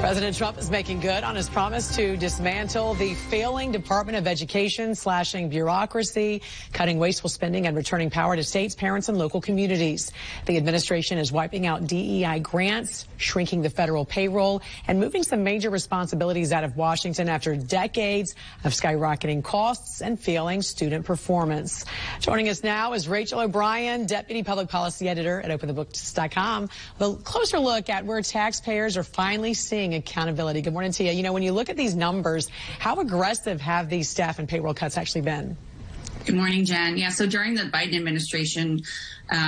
President Trump is making good on his promise to dismantle the failing Department of Education, slashing bureaucracy, cutting wasteful spending, and returning power to states, parents, and local communities. The administration is wiping out DEI grants, shrinking the federal payroll, and moving some major responsibilities out of Washington after decades of skyrocketing costs and failing student performance. Joining us now is Rachel O'Brien, Deputy Public Policy Editor at OpenTheBooks.com. A closer look at where taxpayers are finally seeing accountability. Good morning to you. You know, when you look at these numbers, how aggressive have these staff and payroll cuts actually been? Good morning, Jen. Yeah, so during the Biden administration,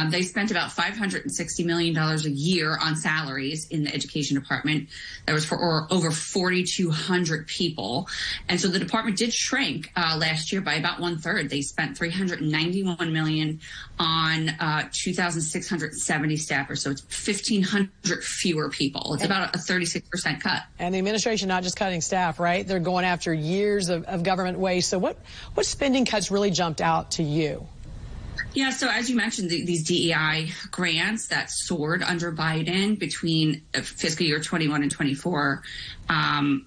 they spent about $560 million a year on salaries in the education department. That was for over 4,200 people. And so the department did shrink last year by about 1/3. They spent $391 million on 2,670 staffers. So it's 1,500 fewer people. It's about a 36% cut. And the administration not just cutting staff, right? They're going after years of government waste. So what spending cuts really jumped out to you? Yeah, so as you mentioned, these DEI grants that soared under Biden between fiscal year 21 and 24,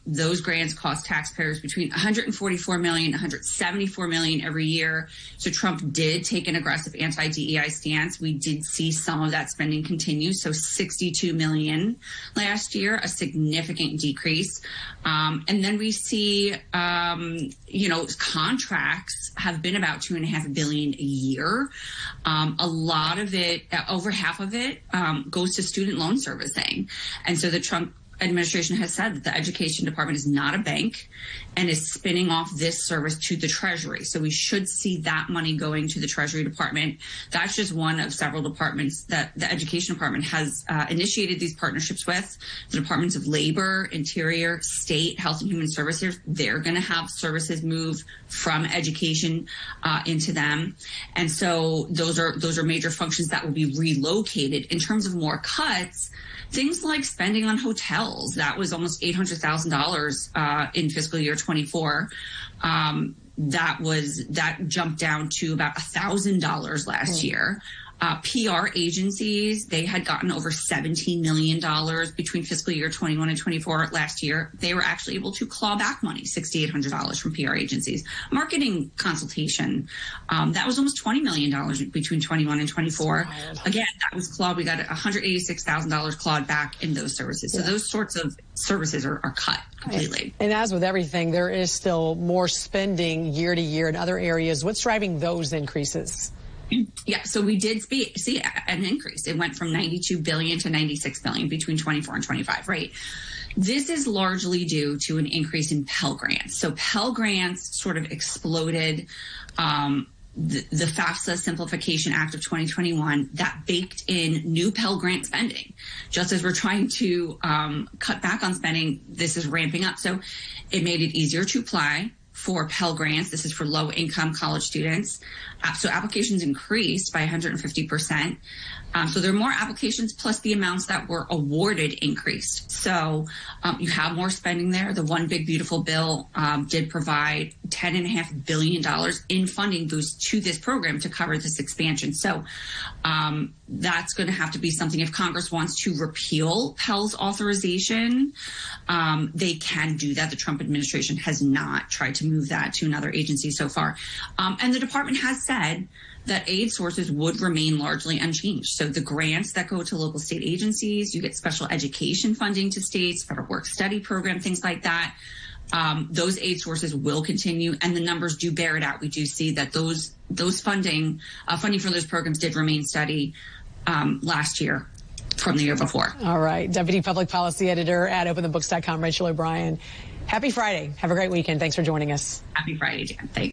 those grants cost taxpayers between $144 million, $174 million every year. So Trump did take an aggressive anti-DEI stance. We did see some of that spending continue. So $62 million last year, a significant decrease. And then we see, contracts have been about $2.5 billion a year. A lot of it, over half of it, goes to student loan servicing. And so the Trump administration has said that the education department is not a bank and is spinning off this service to the Treasury. So we should see that money going to the Treasury Department. That's just one of several departments that the education department has initiated these partnerships with. The Departments of Labor, Interior, State, Health and Human Services, they're going to have services move from education into them. And so those are major functions that will be relocated. In terms of more cuts, things like spending on hotels, that was almost $800,000 in fiscal year 24. That jumped down to about $1,000 last year. PR agencies, they had gotten over $17 million between fiscal year 21 and 24 last year. They were actually able to claw back money, $6,800 from PR agencies. Marketing consultation, that was almost $20 million between 21 and 24. Again, that was clawed. We got $186,000 clawed back in those services. So those sorts of services are cut completely. And as with everything, there is still more spending year to year in other areas. What's driving those increases? Yeah, so we did see an increase. It went from $92 billion to $96 billion between 24 and 25, right? This is largely due to an increase in Pell Grants. So Pell Grants sort of exploded. The FAFSA Simplification Act of 2021 that baked in new Pell Grant spending. Just as we're trying to cut back on spending, this is ramping up. So it made it easier to apply for Pell Grants. This is for low-income college students. So applications increased by 150%. So there are more applications, plus the amounts that were awarded increased. So you have more spending there. The One Big Beautiful Bill did provide $10.5 billion in funding boost to this program to cover this expansion. So that's going to have to be something. If Congress wants to repeal Pell's authorization, they can do that. The Trump administration has not tried to move that to another agency so far. And the department has said that aid sources would remain largely unchanged. So the grants that go to local state agencies, you get special education funding to states, federal work study program, things like that. Those aid sources will continue, and the numbers do bear it out. We do see that those funding for those programs did remain steady last year from the year before. All right. Deputy Public Policy Editor at OpenTheBooks.com, Rachel O'Brien. Happy Friday. Have a great weekend. Thanks for joining us. Happy Friday, Jan. Thanks.